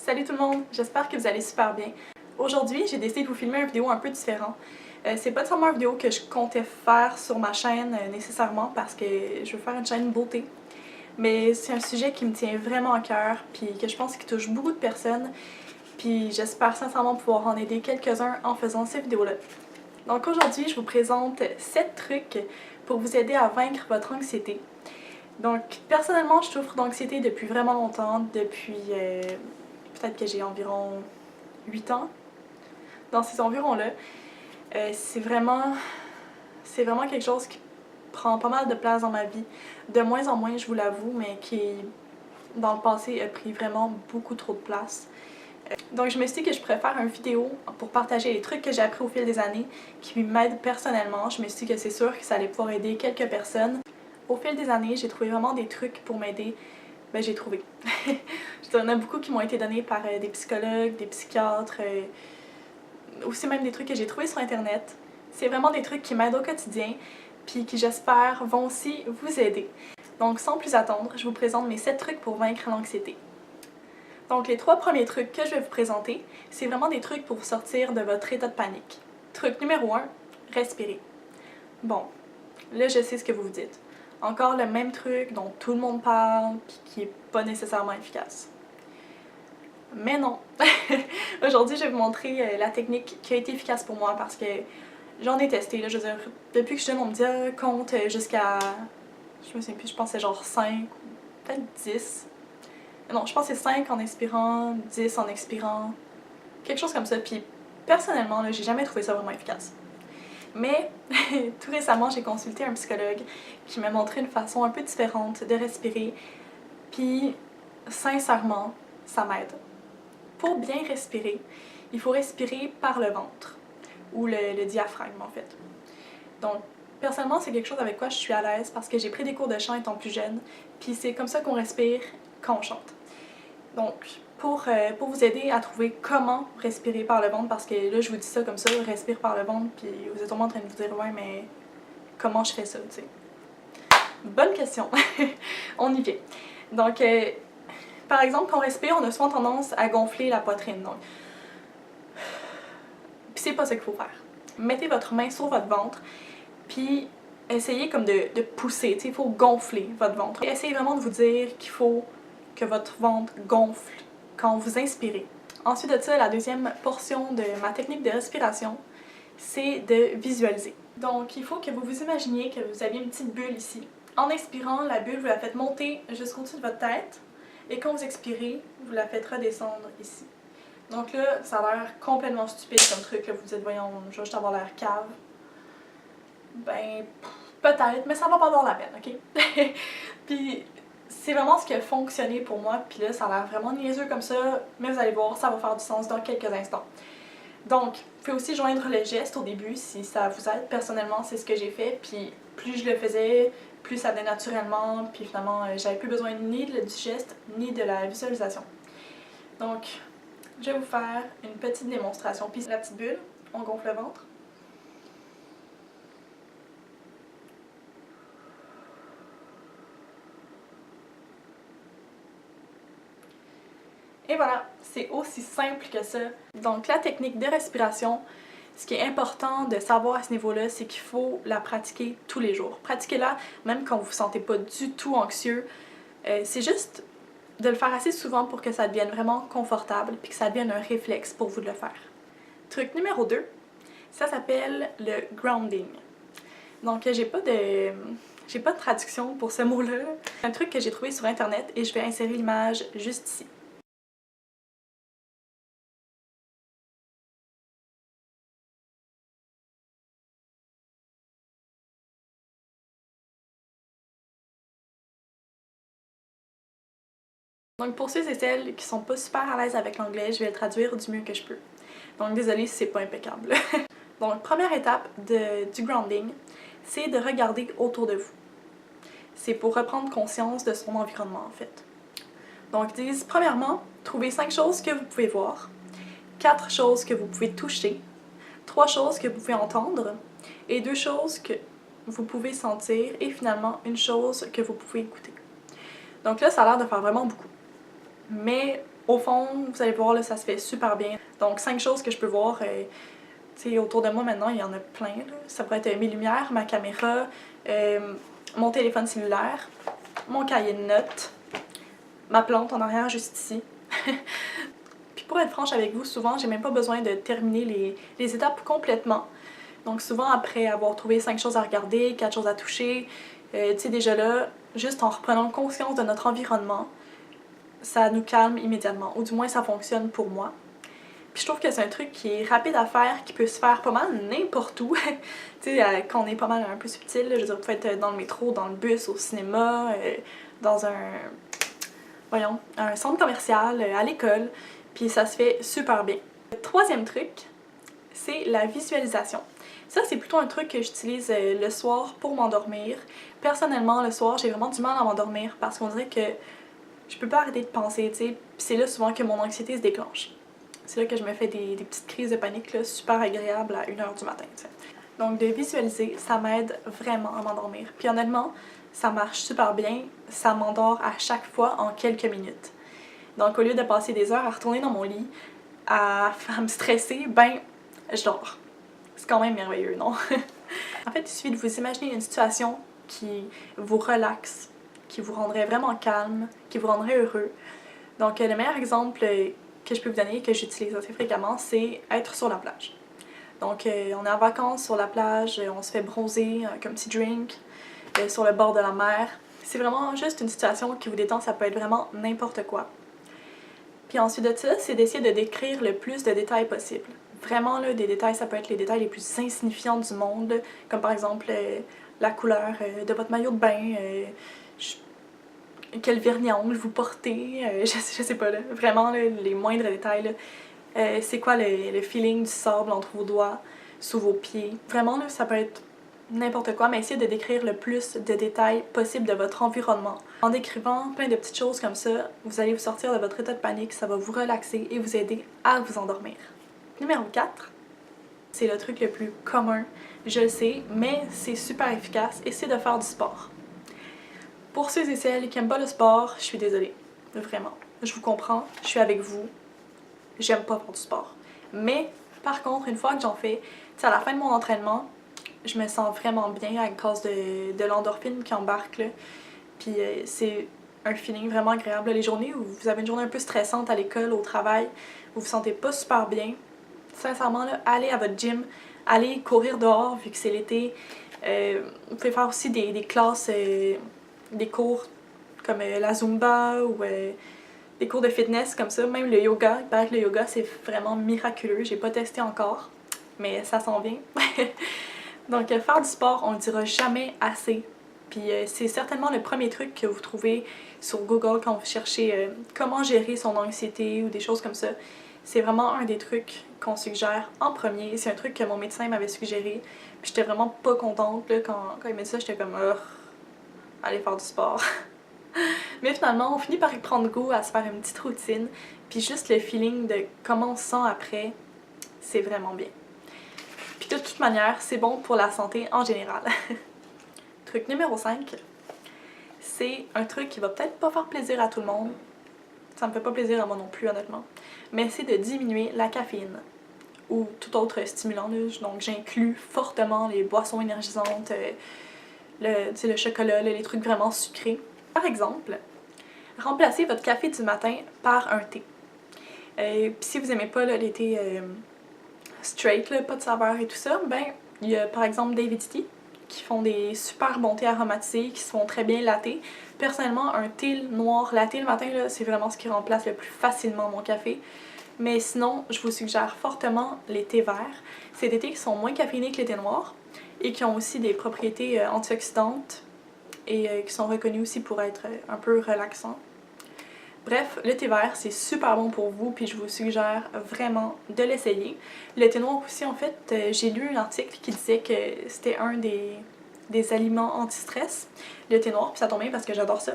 Salut tout le monde, j'espère que vous allez super bien. Aujourd'hui, j'ai décidé de vous filmer une vidéo un peu différente. C'est pas seulement une vidéo que je comptais faire sur ma chaîne nécessairement parce que je veux faire une chaîne beauté, mais c'est un sujet qui me tient vraiment à cœur puis que je pense qui touche beaucoup de personnes, puis j'espère sincèrement pouvoir en aider quelques-uns en faisant ces vidéos-là. Donc aujourd'hui, je vous présente 7 trucs pour vous aider à vaincre votre anxiété. Donc personnellement, je souffre d'anxiété depuis vraiment longtemps, depuis peut-être que j'ai environ 8 ans, dans ces environs-là. C'est vraiment quelque chose qui prend pas mal de place dans ma vie. De moins en moins, je vous l'avoue, mais qui, dans le passé, a pris vraiment beaucoup trop de place. Donc je me suis dit que je pourrais faire une vidéo pour partager les trucs que j'ai appris au fil des années, qui m'aident personnellement. Je me suis dit que c'est sûr que ça allait pouvoir aider quelques personnes. Au fil des années, j'ai trouvé vraiment des trucs pour m'aider. Ben, j'ai trouvé. Il y en a beaucoup qui m'ont été donnés par des psychologues, des psychiatres, aussi même des trucs que j'ai trouvés sur internet. C'est vraiment des trucs qui m'aident au quotidien, puis qui j'espère vont aussi vous aider. Donc sans plus attendre, je vous présente mes 7 trucs pour vaincre l'anxiété. Donc les 3 premiers trucs que je vais vous présenter, c'est vraiment des trucs pour vous sortir de votre état de panique. Truc numéro 1, respirer. Bon, là je sais ce que vous vous dites. Encore le même truc dont tout le monde parle, puis qui est pas nécessairement efficace. Mais non! Aujourd'hui, je vais vous montrer la technique qui a été efficace pour moi parce que j'en ai testé. Là, je veux dire, depuis que je suis jeune, on me dit compte jusqu'à. Je me souviens plus, je pense que c'est genre 5 ou peut-être 10. Non, je pense que c'est 5 en inspirant, 10 en expirant. Quelque chose comme ça. Puis personnellement, là, j'ai jamais trouvé ça vraiment efficace. Mais tout récemment, j'ai consulté un psychologue qui m'a montré une façon un peu différente de respirer. Puis sincèrement, ça m'aide. Pour bien respirer, il faut respirer par le ventre, ou le diaphragme en fait. Donc, personnellement, c'est quelque chose avec quoi je suis à l'aise parce que j'ai pris des cours de chant étant plus jeune, puis c'est comme ça qu'on respire quand on chante. Donc, pour vous aider à trouver comment respirer par le ventre, parce que là, je vous dis ça comme ça, respire par le ventre, puis vous êtes au moins en train de vous dire, ouais, mais comment je fais ça, tu sais? Bonne question! On y vient. Donc, par exemple, quand on respire, on a souvent tendance à gonfler la poitrine. Donc, puis c'est pas ça qu'il faut faire. Mettez votre main sur votre ventre, puis essayez comme de pousser, il faut gonfler votre ventre. Et essayez vraiment de vous dire qu'il faut que votre ventre gonfle quand vous inspirez. Ensuite de ça, la deuxième portion de ma technique de respiration, c'est de visualiser. Donc, il faut que vous vous imaginiez que vous aviez une petite bulle ici. En expirant, la bulle, vous la faites monter jusqu'au-dessus de votre tête. Et quand vous expirez, vous la faites redescendre ici. Donc là, ça a l'air complètement stupide comme truc. Là, vous vous dites, voyons, je vais juste avoir l'air cave. Ben, peut-être, mais ça va pas avoir la peine, ok? Puis, c'est vraiment ce qui a fonctionné pour moi. Puis là, ça a l'air vraiment niaiseux comme ça. Mais vous allez voir, ça va faire du sens dans quelques instants. Donc, vous pouvez aussi joindre le geste au début si ça vous aide. Personnellement, c'est ce que j'ai fait. Puis, plus je le faisais, plus ça venait naturellement, puis finalement, j'avais plus besoin ni du geste, ni de la visualisation. Donc, je vais vous faire une petite démonstration. Puis la petite bulle, on gonfle le ventre. Et voilà, c'est aussi simple que ça. Donc la technique de respiration, ce qui est important de savoir à ce niveau-là, c'est qu'il faut la pratiquer tous les jours. Pratiquez-la même quand vous ne vous sentez pas du tout anxieux. C'est juste de le faire assez souvent pour que ça devienne vraiment confortable puis que ça devienne un réflexe pour vous de le faire. Truc numéro 2, ça s'appelle le grounding. Donc j'ai pas de traduction pour ce mot-là. C'est un truc que j'ai trouvé sur internet et je vais insérer l'image juste ici. Donc pour ceux et celles qui sont pas super à l'aise avec l'anglais, je vais le traduire du mieux que je peux. Donc désolée si c'est pas impeccable. Donc première étape du grounding, c'est de regarder autour de vous. C'est pour reprendre conscience de son environnement en fait. Donc ils disent premièrement, trouvez 5 choses que vous pouvez voir, 4 choses que vous pouvez toucher, 3 choses que vous pouvez entendre et 2 choses que vous pouvez sentir et finalement une chose que vous pouvez écouter. Donc là, ça a l'air de faire vraiment beaucoup. Mais Au fond, vous allez voir, là, ça se fait super bien. Donc 5 choses que je peux voir, autour de moi maintenant, il y en a plein. Là. Ça pourrait être mes lumières, ma caméra, mon téléphone cellulaire, mon cahier de notes, ma plante en arrière juste ici. Puis pour être franche avec vous, souvent j'ai même pas besoin de terminer les étapes complètement. Donc souvent après avoir trouvé 5 choses à regarder, 4 choses à toucher, déjà là, juste en reprenant conscience de notre environnement, ça nous calme immédiatement, ou du moins ça fonctionne pour moi. Puis je trouve que c'est un truc qui est rapide à faire, qui peut se faire pas mal n'importe où. Tu sais, quand on est pas mal un peu subtil, là, je veux dire, vous pouvez être dans le métro, dans le bus, au cinéma, dans un centre commercial, à l'école, puis ça se fait super bien. Le troisième truc, c'est la visualisation. Ça, c'est plutôt un truc que j'utilise le soir pour m'endormir. Personnellement, le soir, j'ai vraiment du mal à m'endormir parce qu'on dirait que je peux pas arrêter de penser, tu sais. Puis c'est là souvent que mon anxiété se déclenche. C'est là que je me fais des petites crises de panique là, super agréables à 1h du matin, t'sais. Donc de visualiser, ça m'aide vraiment à m'endormir. Puis honnêtement, ça marche super bien, ça m'endort à chaque fois en quelques minutes. Donc au lieu de passer des heures à retourner dans mon lit, à me stresser, ben je dors. C'est quand même merveilleux, non? En fait, il suffit de vous imaginer une situation qui vous relaxe, qui vous rendrait vraiment calme, qui vous rendrait heureux. Donc le meilleur exemple que je peux vous donner, que j'utilise assez fréquemment, c'est être sur la plage. Donc on est en vacances sur la plage, on se fait bronzer avec un petit drink sur le bord de la mer. C'est vraiment juste une situation qui vous détend, ça peut être vraiment n'importe quoi. Puis ensuite de ça, c'est d'essayer de décrire le plus de détails possible. Vraiment, là, des détails, ça peut être les détails les plus insignifiants du monde, comme par exemple la couleur de votre maillot de bain, quel vernis à ongles vous portez, je sais pas, là, vraiment là, les moindres détails. Là. C'est quoi le feeling du sable entre vos doigts, sous vos pieds. Vraiment, là, ça peut être n'importe quoi, mais essayez de décrire le plus de détails possible de votre environnement. En décrivant plein de petites choses comme ça, vous allez vous sortir de votre état de panique, ça va vous relaxer et vous aider à vous endormir. Numéro 4, c'est le truc le plus commun, je le sais, mais c'est super efficace et c'est de faire du sport. Pour ceux et celles qui n'aiment pas le sport, je suis désolée, vraiment. Je vous comprends, je suis avec vous, j'aime pas faire du sport. Mais par contre, une fois que j'en fais, à la fin de mon entraînement, je me sens vraiment bien à cause de l'endorphine qui embarque là. Puis c'est un feeling vraiment agréable. Les journées où vous avez une journée un peu stressante à l'école, au travail, vous vous sentez pas super bien, sincèrement, là, allez à votre gym, allez courir dehors vu que c'est l'été. Vous pouvez faire aussi des classes, des cours comme la Zumba ou des cours de fitness comme ça. Même le yoga, il paraît que le yoga c'est vraiment miraculeux. J'ai pas testé encore, mais ça s'en vient. Donc faire du sport, on le dira jamais assez. Puis c'est certainement le premier truc que vous trouvez sur Google quand vous cherchez comment gérer son anxiété ou des choses comme ça. C'est vraiment un des trucs qu'on suggère en premier. C'est un truc que mon médecin m'avait suggéré. Puis j'étais vraiment pas contente là, quand il m'a dit ça. J'étais comme aller faire du sport. Mais finalement, on finit par y prendre goût à se faire une petite routine. Puis juste le feeling de comment on se sent après, c'est vraiment bien. Puis de toute manière, c'est bon pour la santé en général. Truc numéro 5, c'est un truc qui va peut-être pas faire plaisir à tout le monde. Ça me fait pas plaisir à moi non plus, honnêtement. Mais c'est de diminuer la caféine ou tout autre stimulant. Là. Donc j'inclus fortement les boissons énergisantes, le chocolat, les trucs vraiment sucrés. Par exemple, remplacez votre café du matin par un thé. Puis si vous aimez pas là, les thés straight, là, pas de saveur et tout ça, ben il y a par exemple David Tea qui font des super bons thés aromatisés qui se font très bien latés. Personnellement, un thé noir laté le matin, c'est vraiment ce qui remplace le plus facilement mon café. Mais sinon, je vous suggère fortement les thés verts. C'est des thés qui sont moins caféinés que les thés noirs et qui ont aussi des propriétés antioxydantes et qui sont reconnus aussi pour être un peu relaxants. Bref, le thé vert, c'est super bon pour vous, puis je vous suggère vraiment de l'essayer. Le thé noir aussi, en fait, j'ai lu un article qui disait que c'était un des aliments anti-stress, le thé noir, puis ça tombe bien parce que j'adore ça.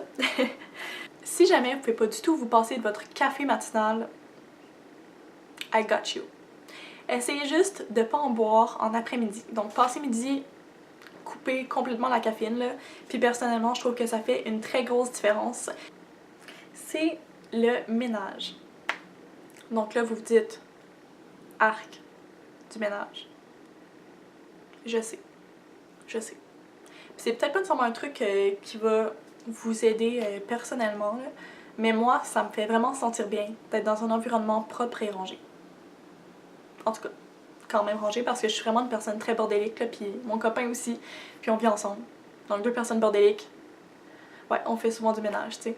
Si jamais vous pouvez pas du tout vous passer de votre café matinal, I got you. Essayez juste de pas en boire en après-midi. Donc, passez midi, coupez complètement la caféine, là. Puis personnellement, je trouve que ça fait une très grosse différence. C'est le ménage. Donc là, vous vous dites, arc, du ménage. Je sais. Je sais. C'est peut-être pas nécessairement un truc qui va vous aider personnellement, là, mais moi, ça me fait vraiment sentir bien d'être dans un environnement propre et rangé. En tout cas, quand même rangé parce que je suis vraiment une personne très bordélique, là, puis mon copain aussi, puis on vit ensemble. Donc 2 personnes bordéliques, ouais, on fait souvent du ménage, tu sais.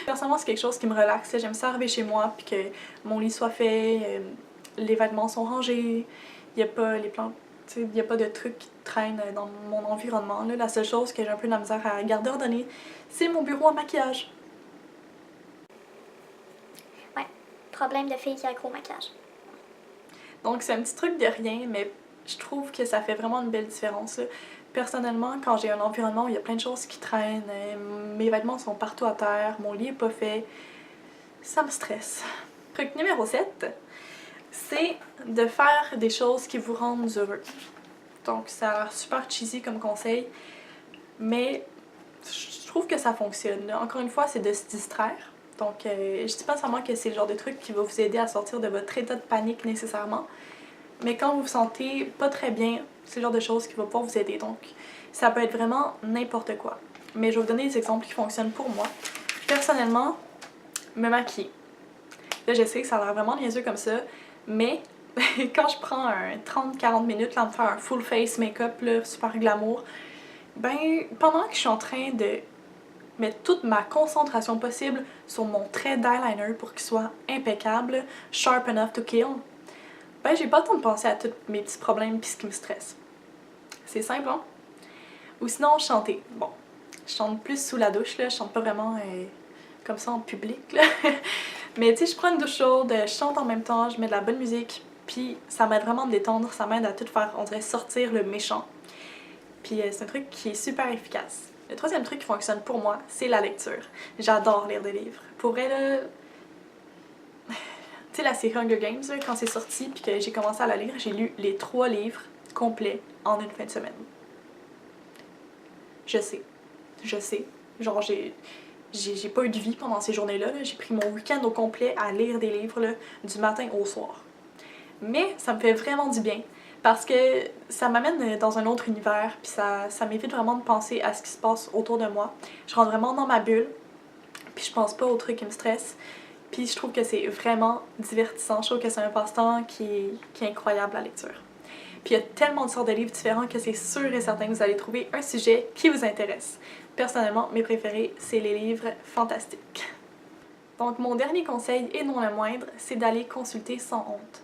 Personnellement, c'est quelque chose qui me relaxe. J'aime ça arriver chez moi, puis que mon lit soit fait, les vêtements sont rangés, il n'y a pas les plantes. Il n'y a pas de trucs qui traînent dans mon environnement. Là. La seule chose que j'ai un peu de la misère à garder ordonnée, c'est mon bureau à maquillage. Ouais, problème de fille qui a gros maquillage. Donc c'est un petit truc de rien, mais je trouve que ça fait vraiment une belle différence. Là. Personnellement, quand j'ai un environnement où il y a plein de choses qui traînent, mes vêtements sont partout à terre, mon lit est pas fait, ça me stresse. Truc numéro 7, c'est de faire des choses qui vous rendent heureux. Donc ça a l'air super cheesy comme conseil, mais je trouve que ça fonctionne. Encore une fois, c'est de se distraire. Donc je dis pas seulement que c'est le genre de truc qui va vous aider à sortir de votre état de panique nécessairement, mais quand vous vous sentez pas très bien, c'est le genre de choses qui va pouvoir vous aider. Donc ça peut être vraiment n'importe quoi. Mais je vais vous donner des exemples qui fonctionnent pour moi. Personnellement, me maquiller. Là, je sais que ça a l'air vraiment niaiseux comme ça, mais quand je prends un 30-40 minutes là, de faire un full face make-up, là, super glamour, ben, pendant que je suis en train de mettre toute ma concentration possible sur mon trait d'eyeliner pour qu'il soit impeccable, sharp enough to kill, ben, j'ai pas le temps de penser à tous mes petits problèmes pis ce qui me stresse. C'est simple, hein? Ou sinon, chanter. Bon, je chante plus sous la douche, là, je chante pas vraiment comme ça en public, là. Mais tu sais, je prends une douche chaude, je chante en même temps, je mets de la bonne musique, puis ça m'aide vraiment à me détendre, ça m'aide à tout faire, on dirait sortir le méchant. Puis c'est un truc qui est super efficace. Le troisième truc qui fonctionne pour moi, c'est la lecture. J'adore lire des livres. Pour vrai, là, tu sais, la série Hunger Games, là, quand c'est sorti, puis que j'ai commencé à la lire, j'ai lu les 3 livres complets en une fin de semaine. Je sais. Genre, j'ai pas eu de vie pendant ces journées-là. Là. J'ai pris mon week-end au complet à lire des livres là, du matin au soir. Mais ça me fait vraiment du bien parce que ça m'amène dans un autre univers puis ça m'évite vraiment de penser à ce qui se passe autour de moi. Je rentre vraiment dans ma bulle puis je pense pas aux trucs qui me stressent. Puis je trouve que c'est vraiment divertissant. Je trouve que c'est un passe-temps qui est incroyable, la lecture. Puis il y a tellement de sortes de livres différents que c'est sûr et certain que vous allez trouver un sujet qui vous intéresse. Personnellement, mes préférés, c'est les livres fantastiques. Donc mon dernier conseil, et non le moindre, c'est d'aller consulter sans honte.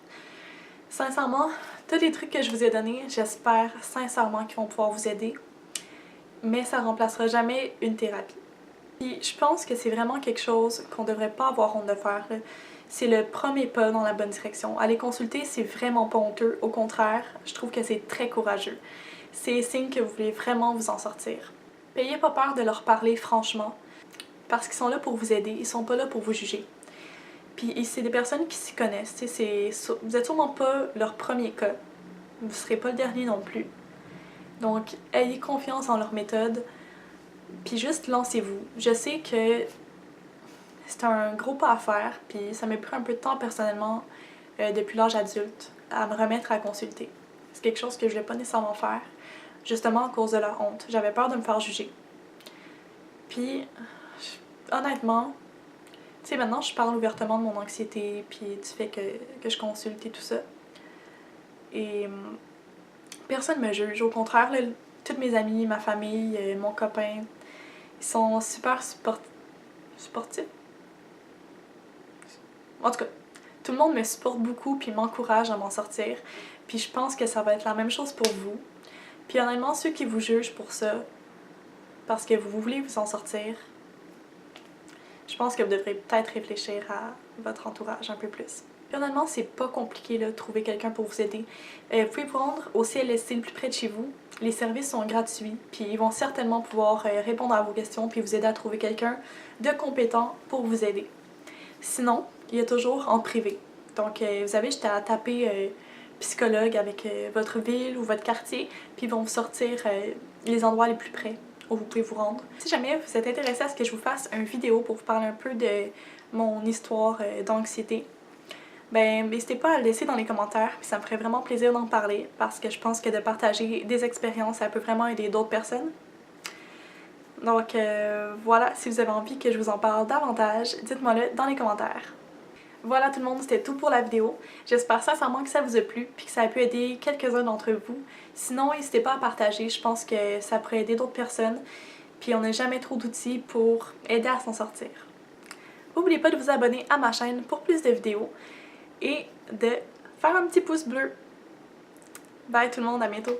Sincèrement, tous les trucs que je vous ai donnés, j'espère sincèrement qu'ils vont pouvoir vous aider, mais ça remplacera jamais une thérapie. Puis je pense que c'est vraiment quelque chose qu'on devrait pas avoir honte de faire. C'est le premier pas dans la bonne direction. Aller consulter, c'est vraiment pas honteux. Au contraire, je trouve que c'est très courageux. C'est signe que vous voulez vraiment vous en sortir. N'ayez pas peur de leur parler franchement, parce qu'ils sont là pour vous aider, ils sont pas là pour vous juger. Puis c'est des personnes qui s'y connaissent, vous êtes sûrement pas leur premier cas, vous serez pas le dernier non plus. Donc ayez confiance en leur méthode, puis juste lancez-vous. Je sais que c'est un gros pas à faire, puis ça m'a pris un peu de temps personnellement, depuis l'âge adulte, à me remettre à consulter. C'est quelque chose que je voulais pas nécessairement faire, justement à cause de la honte. J'avais peur de me faire juger. Puis, honnêtement, tu sais, maintenant je parle ouvertement de mon anxiété, puis du fait que je consulte et tout ça. Et personne me juge. Au contraire, là, toutes mes amies, ma famille, mon copain, ils sont super supportifs. En tout cas, tout le monde me supporte beaucoup puis m'encourage à m'en sortir. Puis je pense que ça va être la même chose pour vous. Puis honnêtement, ceux qui vous jugent pour ça, parce que vous voulez vous en sortir, je pense que vous devrez peut-être réfléchir à votre entourage un peu plus. Puis honnêtement, c'est pas compliqué là, de trouver quelqu'un pour vous aider. Vous pouvez vous rendre au CLSC le plus près de chez vous. Les services sont gratuits, puis ils vont certainement pouvoir répondre à vos questions puis vous aider à trouver quelqu'un de compétent pour vous aider. Sinon, il y a toujours en privé. Donc, vous avez juste à taper psychologue avec votre ville ou votre quartier, puis ils vont vous sortir les endroits les plus près où vous pouvez vous rendre. Si jamais vous êtes intéressé à ce que je vous fasse une vidéo pour vous parler un peu de mon histoire d'anxiété, ben n'hésitez pas à le laisser dans les commentaires, puis ça me ferait vraiment plaisir d'en parler parce que je pense que de partager des expériences, ça peut vraiment aider d'autres personnes. Donc voilà, si vous avez envie que je vous en parle davantage, dites-moi-le dans les commentaires. Voilà tout le monde, c'était tout pour la vidéo. J'espère sincèrement que ça vous a plu puis que ça a pu aider quelques-uns d'entre vous. Sinon, n'hésitez pas à partager, je pense que ça pourrait aider d'autres personnes. Puis on n'a jamais trop d'outils pour aider à s'en sortir. N'oubliez pas de vous abonner à ma chaîne pour plus de vidéos et de faire un petit pouce bleu. Bye tout le monde, à bientôt!